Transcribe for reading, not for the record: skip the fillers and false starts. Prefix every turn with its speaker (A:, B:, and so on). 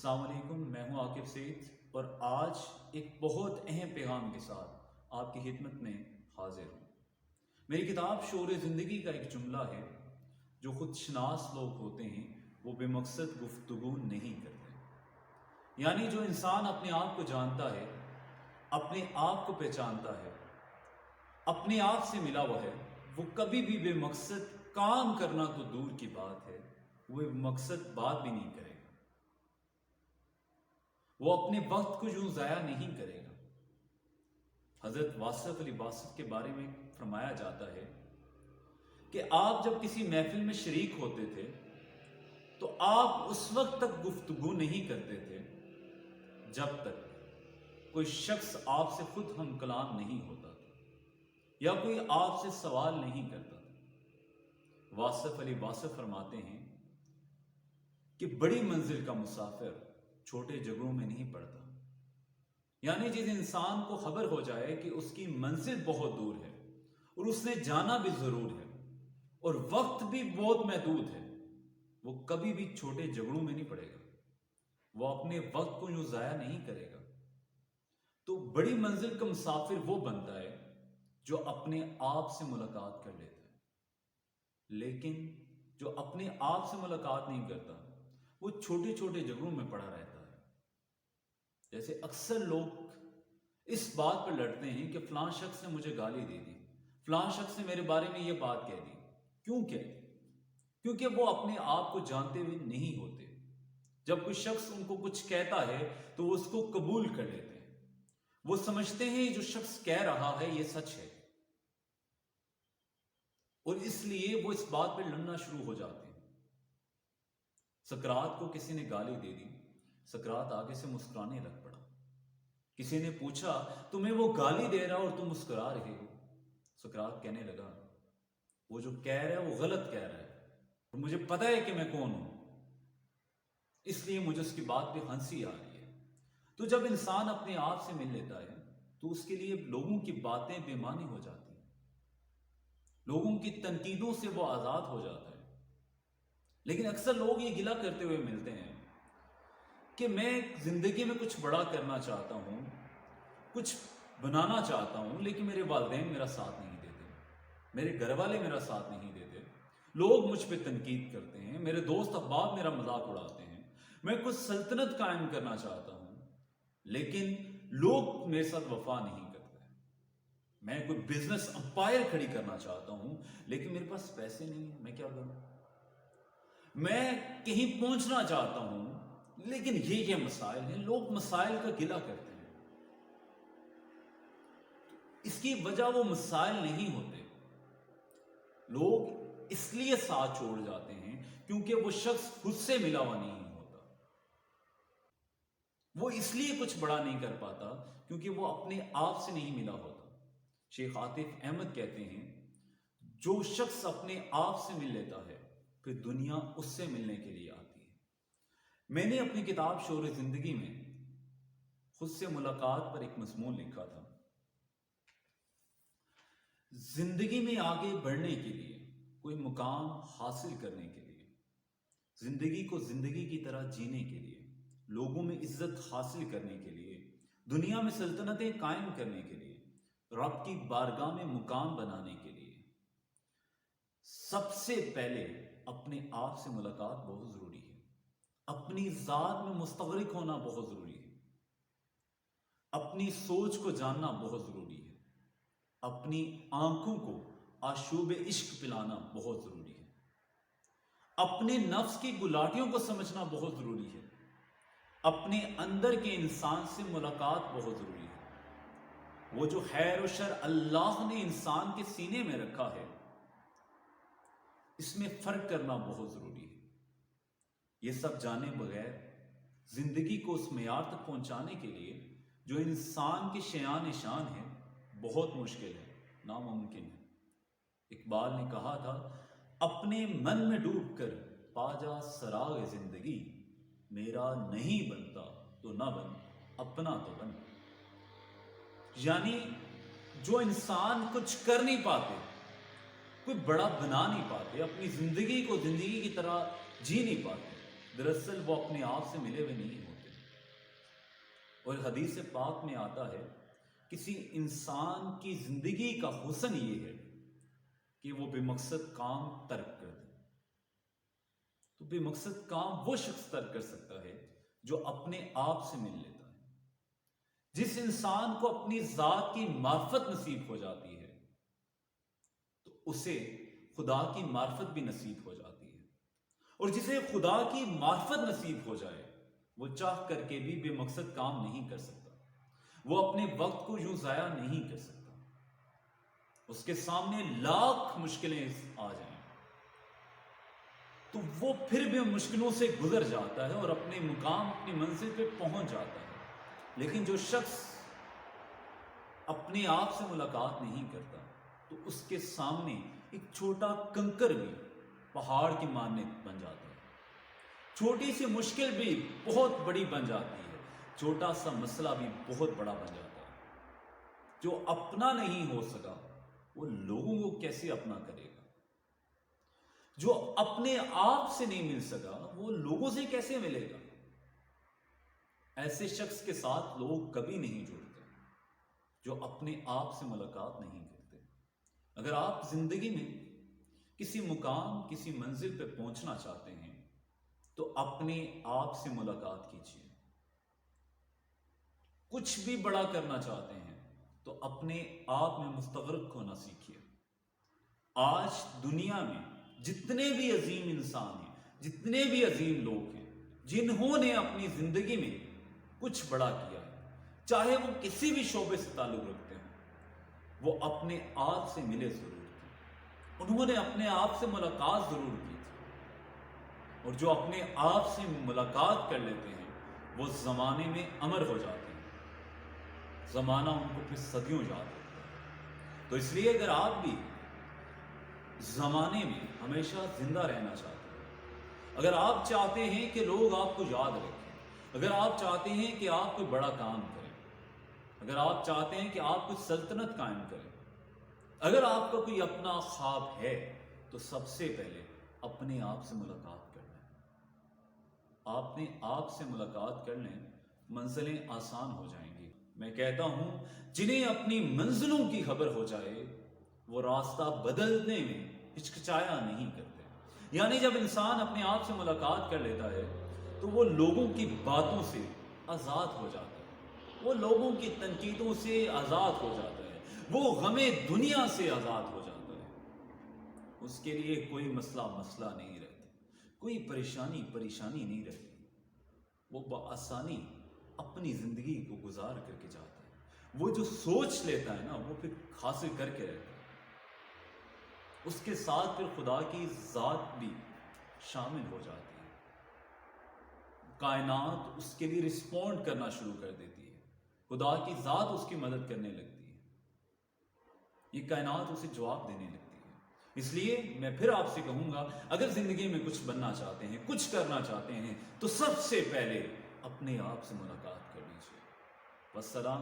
A: السلام علیکم، میں ہوں عاقب سید اور آج ایک بہت اہم پیغام کے ساتھ آپ کی خدمت میں حاضر ہوں۔ میری کتاب شعور زندگی کا ایک جملہ ہے، جو خود شناس لوگ ہوتے ہیں وہ بے مقصد گفتگو نہیں کرتے۔ یعنی جو انسان اپنے آپ کو جانتا ہے، اپنے آپ کو پہچانتا ہے، اپنے آپ سے ملا ہوا ہے، وہ کبھی بھی بے مقصد کام کرنا تو دور کی بات ہے، وہ بے مقصد بات بھی نہیں کرے گا۔ وہ اپنے وقت کو یوں ضائع نہیں کرے گا۔ حضرت واصف علی باسط کے بارے میں فرمایا جاتا ہے کہ آپ جب کسی محفل میں شریک ہوتے تھے تو آپ اس وقت تک گفتگو نہیں کرتے تھے جب تک کوئی شخص آپ سے خود ہم کلام نہیں ہوتا تھا یا کوئی آپ سے سوال نہیں کرتا تھا۔ واصف علی باسط فرماتے ہیں کہ بڑی منزل کا مسافر چھوٹے جگہوں میں نہیں پڑتا۔ یعنی جس انسان کو خبر ہو جائے کہ اس کی منزل بہت دور ہے اور اس نے جانا بھی ضرور ہے اور وقت بھی بہت محدود ہے، وہ کبھی بھی چھوٹے جھگڑوں میں نہیں پڑے گا، وہ اپنے وقت کو یوں ضائع نہیں کرے گا۔ تو بڑی منزل کا مسافر وہ بنتا ہے جو اپنے آپ سے ملاقات کر لیتا ہے، لیکن جو اپنے آپ سے ملاقات نہیں کرتا وہ چھوٹے چھوٹے جھگڑوں میں پڑا رہتا ہے۔ جیسے اکثر لوگ اس بات پر لڑتے ہیں کہ فلاں شخص نے مجھے گالی دے دی، فلاں شخص نے میرے بارے میں یہ بات کہہ دی۔ کیوں کہہ دی؟ کیونکہ وہ اپنے آپ کو جانتے ہوئے نہیں ہوتے۔ جب کوئی شخص ان کو کچھ کہتا ہے تو وہ اس کو قبول کر لیتے ہیں، وہ سمجھتے ہیں جو شخص کہہ رہا ہے یہ سچ ہے، اور اس لیے وہ اس بات پہ لڑنا شروع ہو جاتے ہیں۔ سقراط کو کسی نے گالی دے دی، سقراط آگے سے مسکرانے لگ پڑا۔ کسی نے پوچھا تمہیں وہ گالی دے رہا اور تم مسکرا رہے ہو؟ سقراط کہنے لگا وہ جو کہہ رہا ہے وہ غلط کہہ رہا ہے اور مجھے پتہ ہے کہ میں کون ہوں، اس لیے مجھے اس کی بات پہ ہنسی آ رہی ہے۔ تو جب انسان اپنے آپ سے مل لیتا ہے تو اس کے لیے لوگوں کی باتیں بے معنی ہو جاتی ہیں، لوگوں کی تنقیدوں سے وہ آزاد ہو جاتا ہے۔ لیکن اکثر لوگ یہ گلہ کرتے ہوئے ملتے ہیں کہ میں زندگی میں کچھ بڑا کرنا چاہتا ہوں، کچھ بنانا چاہتا ہوں، لیکن میرے والدین میرا ساتھ نہیں دیتے، میرے گھر والے میرا ساتھ نہیں دیتے، لوگ مجھ پہ تنقید کرتے ہیں، میرے دوست احباب میرا مذاق اڑاتے ہیں، میں کچھ سلطنت قائم کرنا چاہتا ہوں لیکن لوگ میرے ساتھ وفا نہیں کرتے، میں کوئی بزنس امپائر کھڑی کرنا چاہتا ہوں لیکن میرے پاس پیسے نہیں ہیں، میں کیا کروں؟ میں کہیں پہنچنا چاہتا ہوں لیکن یہ مسائل ہیں، لوگ مسائل کا گلہ کرتے ہیں۔ اس کی وجہ وہ مسائل نہیں ہوتے، لوگ اس لیے ساتھ چھوڑ جاتے ہیں کیونکہ وہ شخص خود سے ملا ہوا نہیں ہوتا، وہ اس لیے کچھ بڑا نہیں کر پاتا کیونکہ وہ اپنے آپ سے نہیں ملا ہوتا۔ شیخ عاطف احمد کہتے ہیں جو شخص اپنے آپ سے مل لیتا ہے پھر دنیا اس سے ملنے کے لیے آتی ہے۔ میں نے اپنی کتاب شعور زندگی میں خود سے ملاقات پر ایک مضمون لکھا تھا۔ زندگی میں آگے بڑھنے کے لیے، کوئی مقام حاصل کرنے کے لیے، زندگی کو زندگی کی طرح جینے کے لیے، لوگوں میں عزت حاصل کرنے کے لیے، دنیا میں سلطنتیں قائم کرنے کے لیے، رب کی بارگاہ میں مقام بنانے کے لیے سب سے پہلے اپنے آپ سے ملاقات بہت ضروری ہے، اپنی ذات میں مستغرق ہونا بہت ضروری ہے، اپنی سوچ کو جاننا بہت ضروری ہے، اپنی آنکھوں کو آشوب عشق پلانا بہت ضروری ہے، اپنے نفس کی گلاٹیوں کو سمجھنا بہت ضروری ہے، اپنے اندر کے انسان سے ملاقات بہت ضروری ہے۔ وہ جو خیر و شر اللہ نے انسان کے سینے میں رکھا ہے اس میں فرق کرنا بہت ضروری ہے۔ یہ سب جانے بغیر زندگی کو اس معیار تک پہنچانے کے لیے جو انسان کے شیان شان ہے بہت مشکل ہے، ناممکن ہے۔ اقبال نے کہا تھا اپنے من میں ڈوب کر پا جا سراغ زندگی، میرا نہیں بنتا تو نہ بن، اپنا تو بن۔ یعنی جو انسان کچھ کر نہیں پاتے، کوئی بڑا بنا نہیں پاتے، اپنی زندگی کو زندگی کی طرح جی نہیں پاتے، دراصل وہ اپنے آپ سے ملے ہوئے نہیں ہوتے۔ اور حدیث پاک میں آتا ہے کسی انسان کی زندگی کا حسن یہ ہے کہ وہ بے مقصد کام ترک کر دے۔ تو بے مقصد کام وہ شخص ترک کر سکتا ہے جو اپنے آپ سے مل لیتا ہے۔ جس انسان کو اپنی ذات کی معرفت نصیب ہو جاتی ہے تو اسے خدا کی معرفت بھی نصیب ہو جاتی ہے، اور جسے خدا کی معرفت نصیب ہو جائے وہ چاہ کر کے بھی بے مقصد کام نہیں کر سکتا، وہ اپنے وقت کو یوں ضائع نہیں کر سکتا۔ اس کے سامنے لاکھ مشکلیں آ جائیں تو وہ پھر بھی مشکلوں سے گزر جاتا ہے اور اپنے مقام، اپنی منزل پہ پہنچ جاتا ہے۔ لیکن جو شخص اپنے آپ سے ملاقات نہیں کرتا تو اس کے سامنے ایک چھوٹا کنکر بھی پہاڑ کی مانند بن جاتا ہے، چھوٹی سی مشکل بھی بہت بڑی بن جاتی ہے، چھوٹا سا مسئلہ بھی بہت بڑا بن جاتا ہے۔ جو اپنا نہیں ہو سکا وہ لوگوں کو کیسے اپنا کرے گا؟ جو اپنے آپ سے نہیں مل سکا وہ لوگوں سے کیسے ملے گا؟ ایسے شخص کے ساتھ لوگ کبھی نہیں جڑتے جو اپنے آپ سے ملاقات نہیں کرتے۔ اگر آپ زندگی میں کسی مقام، کسی منزل پہ پہنچنا چاہتے ہیں تو اپنے آپ سے ملاقات کیجیے۔ کچھ بھی بڑا کرنا چاہتے ہیں تو اپنے آپ میں مستغرق ہونا سیکھیے۔ آج دنیا میں جتنے بھی عظیم انسان ہیں، جتنے بھی عظیم لوگ ہیں، جنہوں نے اپنی زندگی میں کچھ بڑا کیا ہے، چاہے وہ کسی بھی شعبے سے تعلق رکھتے ہیں، وہ اپنے آپ سے ملے ضرور تھے، انہوں نے اپنے آپ سے ملاقات ضرور کی تھی، اور جو اپنے آپ سے ملاقات کر لیتے ہیں وہ زمانے میں امر ہو جاتے ہیں، زمانہ ان کو پھر صدیوں یاد رکھتا ہے۔ تو اس لیے اگر آپ بھی زمانے میں ہمیشہ زندہ رہنا چاہتے ہیں، اگر آپ چاہتے ہیں کہ لوگ آپ کو یاد رکھیں، اگر آپ چاہتے ہیں کہ آپ کوئی بڑا کام کریں، اگر آپ چاہتے ہیں کہ آپ کوئی سلطنت قائم کریں، اگر آپ کا کوئی اپنا خواب ہے تو سب سے پہلے اپنے آپ سے ملاقات کر لیں۔ آپ نے آپ سے ملاقات کر لیں، منزلیں آسان ہو جائیں گی۔ میں کہتا ہوں جنہیں اپنی منزلوں کی خبر ہو جائے وہ راستہ بدلنے میں ہچکچایا نہیں کرتے۔ یعنی جب انسان اپنے آپ سے ملاقات کر لیتا ہے تو وہ لوگوں کی باتوں سے آزاد ہو جاتا ہے، وہ لوگوں کی تنقیدوں سے آزاد ہو جاتا ہے، وہ غم دنیا سے آزاد ہو جاتا ہے۔ اس کے لیے کوئی مسئلہ نہیں رہتا، کوئی پریشانی نہیں رہتی، وہ بآسانی اپنی زندگی کو گزار کر کے جاتا ہے۔ وہ جو سوچ لیتا ہے نا وہ پھر حاصل کر کے رہتا ہے۔ اس کے ساتھ پھر خدا کی ذات بھی شامل ہو جاتی ہے، کائنات اس کے لیے رسپونڈ کرنا شروع کر دیتی ہے، خدا کی ذات اس کی مدد کرنے لگتی ہے، یہ کائنات اسے جواب دینے لگتی ہے۔ اس لیے میں پھر آپ سے کہوں گا اگر زندگی میں کچھ بننا چاہتے ہیں، کچھ کرنا چاہتے ہیں تو سب سے پہلے اپنے آپ سے ملاقات کر لیجیے۔ والسلام۔